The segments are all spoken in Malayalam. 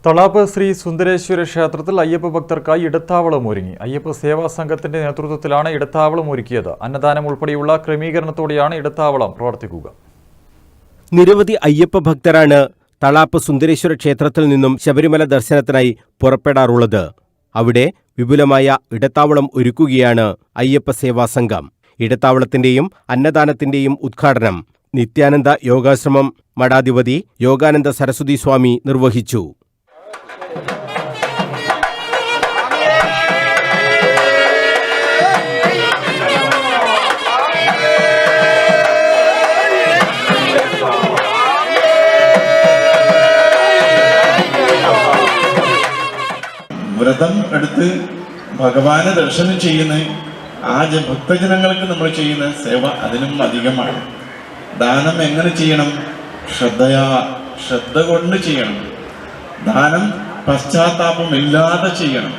തളാപ്പ് ശ്രീ സുന്ദരേശ്വര ക്ഷേത്രത്തിൽ അയ്യപ്പ ഭക്തർക്കായി ഇടത്താവളം ഒരുങ്ങി. അയ്യപ്പ സേവാ സംഘത്തിന്റെ നേതൃത്വത്തിലാണ് ഇടത്താവളം ഒരുക്കിയത്. അന്നദാനം ഉൾപ്പെടെയുള്ള ക്രമീകരണത്തോടെയാണ് ഇടത്താവളം പ്രവർത്തിക്കുക. നിരവധി അയ്യപ്പ ഭക്തരാണ് തളാപ്പ് സുന്ദരേശ്വര ക്ഷേത്രത്തിൽ നിന്നും ശബരിമല ദർശനത്തിനായി പുറപ്പെടാറുള്ളത്. അവിടെ വിപുലമായ ഇടത്താവളം ഒരുക്കുകയാണ് അയ്യപ്പ സേവാ സംഘം. ഇടത്താവളത്തിന്റെയും അന്നദാനത്തിന്റെയും ഉദ്ഘാടനം നിത്യാനന്ദ യോഗാശ്രമം മഠാധിപതി യോഗാനന്ദ സരസ്വതി സ്വാമി നിർവഹിച്ചു. വ്രതം എടുത്ത് ഭഗവാനെ ദർശനം ചെയ്യുന്ന ആ ഭക്തജനങ്ങൾക്ക് നമ്മൾ ചെയ്യുന്ന സേവ അതിനും അധികമാണ്. ദാനം എങ്ങനെ ചെയ്യണം? ശ്രദ്ധ കൊണ്ട് ചെയ്യണം. ദാനം പശ്ചാത്താപമില്ലാതെ ചെയ്യണം.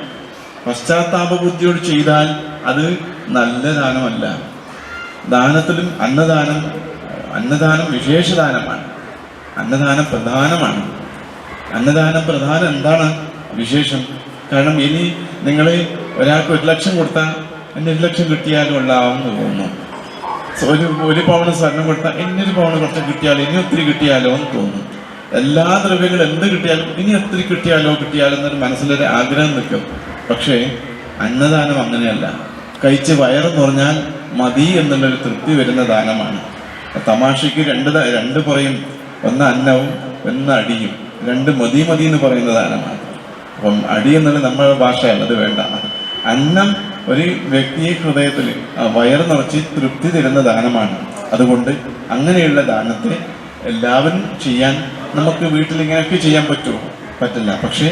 പശ്ചാത്താപ ബുദ്ധിയോട് ചെയ്താൽ അത് നല്ല ദാനമല്ല. ദാനത്തിലും അന്നദാനം വിശേഷദാനമാണ്. അന്നദാനം പ്രധാനമാണ്. അന്നദാനം പ്രധാനം എന്താണ് വിശേഷം? കാരണം ഇനി നിങ്ങൾ ഒരാൾക്ക് 1 ലക്ഷം കൊടുത്താൽ എന്നെ 1 ലക്ഷം കിട്ടിയാലും ഉള്ളാവെന്ന് തോന്നുന്നു. ഒരു പവന് സ്വർണം കൊടുത്താൽ എന്നെ 1 പവന് കുറച്ച് കിട്ടിയാലോ ഇനി ഒത്തിരി കിട്ടിയാലോ എന്ന് തോന്നും. എല്ലാ ദ്രവ്യങ്ങളും എന്ത് കിട്ടിയാലും ഇനി ഒത്തിരി കിട്ടിയാലോ എന്നൊരു മനസ്സിലൊരു ആഗ്രഹം നിൽക്കും. പക്ഷേ അന്നദാനം അങ്ങനെയല്ല. കഴിച്ച് വയറെന്ന് പറഞ്ഞാൽ മതി എന്നുള്ളൊരു തൃപ്തി വരുന്ന ദാനമാണ്. തമാശയ്ക്ക് രണ്ട് പറയും, ഒന്ന് അന്നവും ഒന്ന് അടിയും. 2 മതി എന്ന് പറയുന്ന ദാനമാണ്. അപ്പം അടി എന്നുള്ള നമ്മുടെ ഭാഷയല്ല, അത് വേണ്ട. അന്നം ഒരു വ്യക്തിയെ ഹൃദയത്തിൽ വയറ് നിറച്ച് തൃപ്തി തരുന്ന ദാനമാണ്. അതുകൊണ്ട് അങ്ങനെയുള്ള ദാനത്തെ എല്ലാവരും ചെയ്യാൻ നമുക്ക് വീട്ടിൽ ഇങ്ങനെയൊക്കെ ചെയ്യാൻ പറ്റില്ല. പക്ഷേ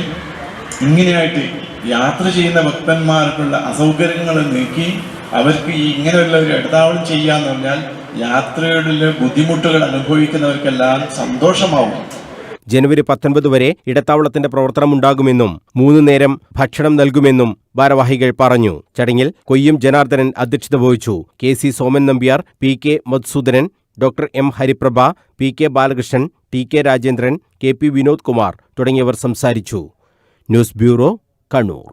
ഇങ്ങനെയായിട്ട് യാത്ര ചെയ്യുന്ന ഭക്തന്മാർക്കുള്ള അസൗകര്യങ്ങൾ നീക്കി അവർക്ക് ഇങ്ങനെയുള്ള ഒരു ഇടത്താവളം ചെയ്യാന്ന് പറഞ്ഞാൽ യാത്രയുടെ ബുദ്ധിമുട്ടുകൾ അനുഭവിക്കുന്നവർക്കെല്ലാം സന്തോഷമാവും. ജനുവരി 19 വരെ ഇടത്താവളത്തിന്റെ പ്രവർത്തനമുണ്ടാകുമെന്നും 3 നേരം ഭക്ഷണം നൽകുമെന്നും ഭാരവാഹികൾ പറഞ്ഞു. ചടങ്ങിൽ കൊയ്യം ജനാർദ്ദനൻ അധ്യക്ഷത വഹിച്ചു. KC Soman Nambiar, PK Madhusoodanan, doctor M Hariprabha, PK Balakrishnan, TK Rajendran, KP Vinod Kumar തുടങ്ങിയവർ സംസാരിച്ചു. News bureau, Kannur.